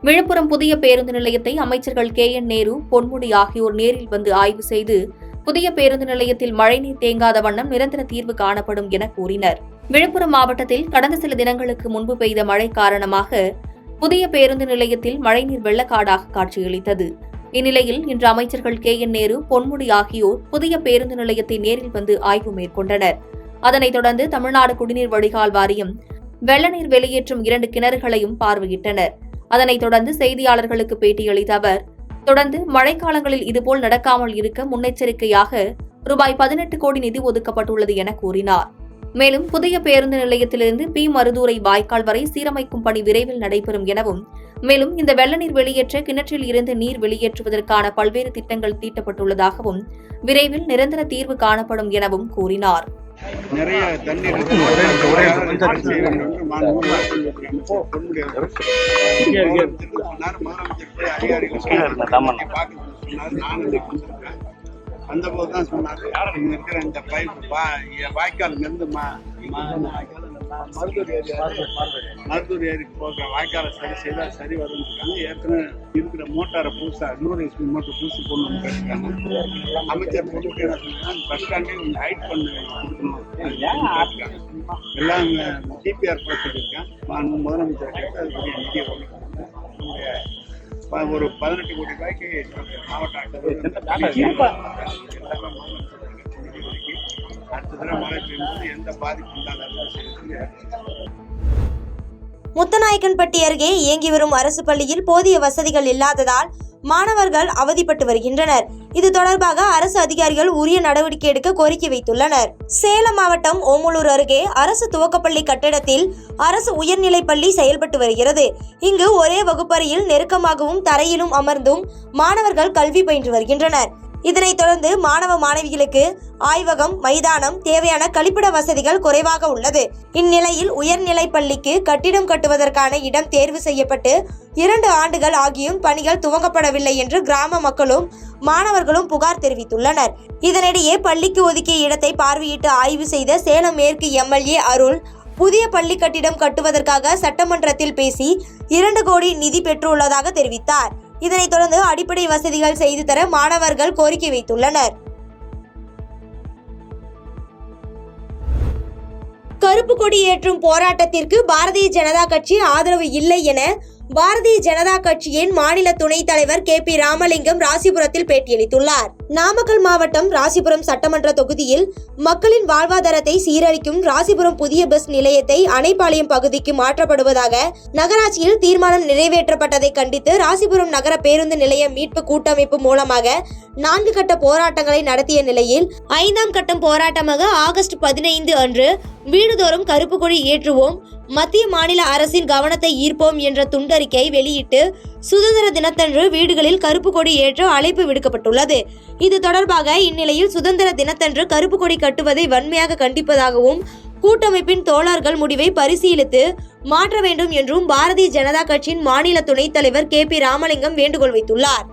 விழுப்புரம் புதிய பேருந்து நிலையத்தை அமைச்சர்கள் KN நேரு, பொன்முடி ஆகியோர் நேரில் வந்து ஆய்வு செய்து புதிய பேருந்து நிலையத்தில் மழைநீர் தேங்காத வண்ணம் நிரந்தர தீர்வு காணப்படும் என கூறினர். விழுப்புரம் மாவட்டத்தில் கடந்த சில தினங்களுக்கு முன்பு பெய்த மழை காரணமாக புதிய பேருந்து நிலையத்தில் மழைநீர் வெள்ளக்காடாக காட்சியளித்தது. இந்நிலையில் இன்று அமைச்சர்கள் KN நேரு, பொன்முடி ஆகியோர் புதிய பேருந்து நிலையத்தை நேரில் வந்து ஆய்வு மேற்கொண்டனர். அதனைத் தொடர்ந்து தமிழ்நாடு குடிநீர் வடிகால் வாரியம் வெள்ள நீர் வெளியேற்றும் 2 கிணறுகளையும் பார்வையிட்டனர். அதனைத் தொடர்ந்து செய்தியாளர்களுக்கு பேட்டியளித்த அவர், தொடர்ந்து மழைக்காலங்களில் இதுபோல் நடக்காமல் இருக்க முன்னெச்சரிக்கையாக ரூபாய் 18 கோடி நிதி ஒதுக்கப்பட்டுள்ளது என கூறினார். மேலும் புதிய பேருந்து நிலையத்திலிருந்து P. மருதூரை வாய்க்கால் வரை சீரமைக்கும் பணி விரைவில் நடைபெறும் எனவும், மேலும் இந்த வெள்ள நீர் வெளியேற்ற கிணற்றில் இருந்து நீர் வெளியேற்றுவதற்கான பல்வேறு திட்டங்கள் தீட்டப்பட்டுள்ளதாகவும் விரைவில் நிரந்தர தீர்வு காணப்படும் எனவும் கூறினார். நிறைய தண்ணீர் அந்த போதுதான் சொன்னாரு, இங்க இருக்கிற இந்த பைப் வாய்க்கால் இருந்து மருதூர் ஏரிக்கு போகிற வாய்க்காலை சரி செய்தால் சரி வரும்னு ஏற்கனவே இருக்கிற மோட்டாரை புதுசா 100 HP மோட்டர் புதுசு கொண்டு வந்து கேட்டுருக்காங்க. அமைச்சர் பொண்ணுக்கு என்ன சொன்னாங்க, பஸ் ஸ்டாண்டே கொஞ்சம் ஹைட் பண்ணி கொடுக்கணும் எல்லாம் DPR போட சொல்லியிருக்கேன். முதலமைச்சர் கேட்டு அதுக்குரிய நிதியை ஒரு 18 கோடி ரூபாய்க்கு மாவட்ட அடுத்த தடவை மழை பெய்யும்போது எந்த பாதிப்பும் இல்லாத. முத்தநாயக்கன்பட்டி அருகே இயங்கி வரும் அரசு பள்ளியில் போதிய வசதிகள் இல்லாததால் மாணவர்கள் அவதிப்பட்டு வருகின்றனர். இது தொடர்பாக அரசு அதிகாரிகள் உரிய நடவடிக்கை எடுக்க கோரிக்கை வைத்துள்ளனர். சேலம் மாவட்டம் ஓமலூர் அருகே அரசு துவக்கப்பள்ளி கட்டிடத்தில் அரசு உயர்நிலைப் பள்ளி செயல்பட்டு வருகிறது. இங்கு ஒரே வகுப்பறையில் நெருக்கமாகவும் தரையிலும் அமர்ந்தும் மாணவர்கள் கல்வி பயின்று வருகின்றனர். இதனைத் தொடர்ந்து மாணவ மாணவிகளுக்கு ஆய்வகம், மைதானம், தேவையான கழிப்பிட வசதிகள் குறைவாக உள்ளது. இந்நிலையில் உயர்நிலைப் பள்ளிக்கு கட்டிடம் கட்டுவதற்கான இடம் தேர்வு செய்யப்பட்டு 2 ஆண்டுகள் ஆகியும் பணிகள் துவங்கப்படவில்லை என்று கிராம மக்களும் மாணவர்களும் புகார் தெரிவித்துள்ளனர். இதனிடையே பள்ளிக்கு ஒதுக்கிய இடத்தை பார்வையிட்டு ஆய்வு செய்த சேலம் மேற்கு MLA அருள், புதிய பள்ளி கட்டிடம் கட்டுவதற்காக சட்டமன்றத்தில் பேசி 2 கோடி நிதி பெற்றுள்ளதாக தெரிவித்தார். இதனைத் தொடர்ந்து அடிப்படை வசதிகள் செய்து தர மாணவர்கள் கோரிக்கை வைத்துள்ளனர். கருப்பு கொடி ஏற்றும் போராட்டத்திற்கு பாரதிய ஜனதா கட்சி ஆதரவு இல்லை என பாரதிய ஜனதா கட்சியின் மாநில துணைத் தலைவர் KP ராமலிங்கம் ராசிபுரத்தில் பேட்டியளித்துள்ளார். நாமக்கல் மாவட்டம் ராசிபுரம் சட்டமன்ற தொகுதியில் மக்களின் வாழ்வாதாரத்தை சீரழிக்கும் ராசிபுரம் புதிய பஸ் நிலையத்தை அணைப்பாளையம் பகுதிக்கு மாற்றப்படுவதாக நகராட்சியில் தீர்மானம் நிறைவேற்றப்பட்டதை கண்டித்து ராசிபுரம் நகர பேருந்து நிலைய மீட்பு கூட்டமைப்பு மூலமாக 4 கட்ட போராட்டங்களை நடத்திய நிலையில் 5ஆம் கட்டம் போராட்டமாக ஆகஸ்ட் 15 அன்று வீடுதோறும் கருப்பு கொடி ஏற்றுவோம், மத்திய மாநில அரசின் கவனத்தை ஈர்ப்போம் என்ற துண்டறிக்கை வெளியிட்டு சுதந்திர தினத்தன்று வீடுகளில் கருப்பு கொடி ஏற்ற அழைப்பு விடுக்கப்பட்டுள்ளது. இது தொடர்பாக இந்நிலையில் சுதந்திர தினத்தன்று கருப்பு கொடி கட்டுவதை வன்மையாக கண்டிப்பதாகவும் கூட்டமைப்பின் தோழர்கள் முடிவை பரிசீலித்து மாற்ற வேண்டும் என்றும் பாரதிய ஜனதா கட்சியின் மாநில துணைத் தலைவர் KP ராமலிங்கம் வேண்டுகோள் வைத்துள்ளார்.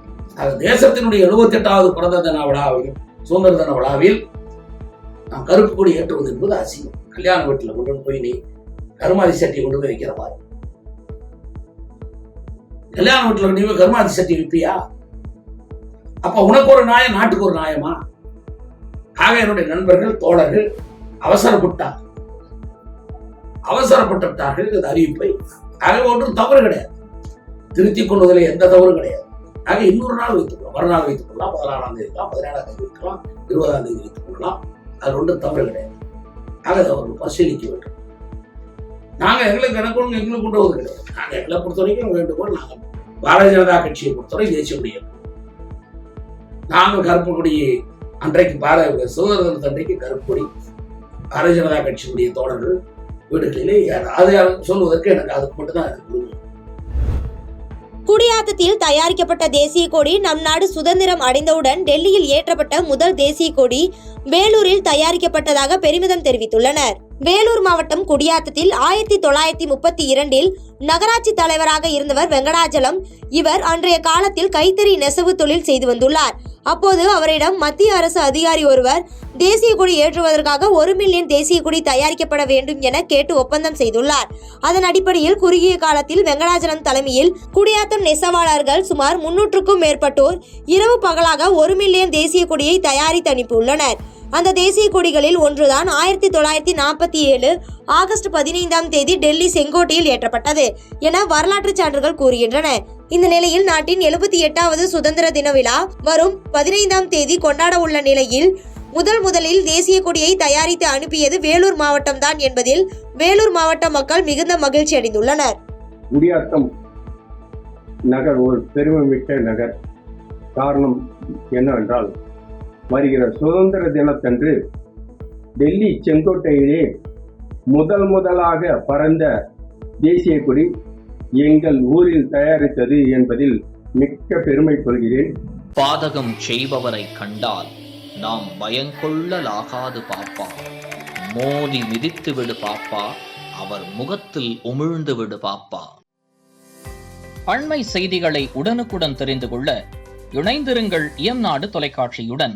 தேசத்தினுடைய 78வது பிறந்த தின விழாவில், சுதந்திர தின விழாவில் நாம் கருப்பு கொடி ஏற்றுவது என்பது அசிங்கம். கல்யாண வீட்டில் கொண்டு போய் நீ கருமாதி சட்டியை கொண்டு போய் வைக்கிற மாதிரி, கல்யாண வீட்டில் நீ கருமாதி சட்டி வைப்பியா? அப்ப உனக்கு ஒரு நியாயம், நாட்டுக்கு ஒரு நியாயமா? ஆக என்னுடைய நண்பர்கள், தோழர்கள் அவசரப்பட்டார்கள் இந்த அறிவிப்பை. ஆக ஒன்றும் தவறு கிடையாது, திருத்திக் கொள்வதில் எந்த தவறும் கிடையாது. ஆக இன்னொரு நாள் வைத்துக் கொள்ளலாம், மறுநாள் வைத்துக் கொள்ளலாம், 16ஆம் தேதி இருக்கலாம், 17ஆம் தேதி இருக்கலாம், 20ஆம் தேதி வைத்துக் கொள்ளலாம். அது ஒன்றும் தவறு கிடையாது. ஆக அதை அவர்கள் பரிசீலிக்க வேண்டும். நாங்க எங்களுக்கு கொண்டு வருவது கிடையாது. நாங்க எங்களை பொறுத்த வரைக்கும் வேண்டுகோள், நாங்கள் பாரதிய ஜனதா கட்சியை பொறுத்தவரை தேசிய கொடியை நாங்கள் கருப்பு கொடியை அன்றைக்கு சுதந்திர தினத்து அன்றைக்கு கருப்பு கொடி பாரதிய ஜனதா கட்சியினுடைய தோழர்கள் வீடுகளிலே அதை சொல்வதற்கு எனக்கு அதுக்கு மட்டும்தான் எனக்கு. குடியாத்தத்தில் தயாரிக்கப்பட்ட தேசிய கொடி நம் நாடு சுதந்திரம் அடைந்தவுடன் டெல்லியில் ஏற்றப்பட்ட முதல் தேசிய கொடி வேலூரில் தயாரிக்கப்பட்டதாக பெருமிதம் தெரிவித்துள்ளனர். வேலூர் மாவட்டம் குடியாத்தத்தில் 1932 நகராட்சி தலைவராக இருந்தவர் வெங்கடாஜலம். இவர் அன்றைய காலத்தில் கைத்தறி நெசவு தொழில் செய்து வந்துள்ளார். அப்போது அவரிடம் மத்திய அரசு அதிகாரி ஒருவர் தேசிய கொடி ஏற்றுவதற்காக 1 மில்லியன் தேசிய கொடி தயாரிக்கப்பட வேண்டும் என கேட்டு ஒப்பந்தம் செய்துள்ளார். அதன் அடிப்படையில் குறுகிய காலத்தில் வெங்கடாஜலம் தலைமையில் குடியாத்தம் நெசவாளர்கள் சுமார் 300க்கும் மேற்பட்டோர் இரவு பகலாக 1 மில்லியன் தேசிய கொடியை தயாரித்து அனுப்பியுள்ளனர். அந்த தேசிய கொடிகளில் ஒன்றுதான் 1947 ஆகஸ்ட் 15ஆம் தேதி டெல்லி செங்கோட்டையில் ஏற்றப்பட்டது என வரலாற்று சான்றுகள் கூறுகின்றன. இந்த நிலையில் நாட்டின் 78வது சுதந்திர தின விழா வரும் 15ஆம் தேதி கொண்டாட உள்ள நிலையில் முதலில் தேசிய கொடியை தயாரித்து அனுப்பியது வேலூர் மாவட்டம் தான் என்பதில் வேலூர் மாவட்ட மக்கள் மிகுந்த மகிழ்ச்சி அடைந்துள்ளனர். குடியாத்தம் நகர் ஒரு பெருமைமிக்க நகர். காரணம் என்னவென்றால், வருகிற சுதந்திர தினத்தன்று டெல்லி செங்கோட்டையிலே முதலாக பறந்த தேசிய கொடி எங்கள் ஊரில் தயாரித்தது என்பதில் மிக்க பெருமை கொள்கிறேன். பாதகம் செய்பவரை கண்டால் நாம் பயங்கொள்ளலாகாது பாப்பா, மோதி மிதித்து விடு பாப்பா, அவர் முகத்தில் உமிழ்ந்து விடு பாப்பா. அண்மை செய்திகளை உடனுக்குடன் தெரிந்து கொள்ள இணைந்திருங்கள் இயம்நாடு தொலைக்காட்சியுடன்.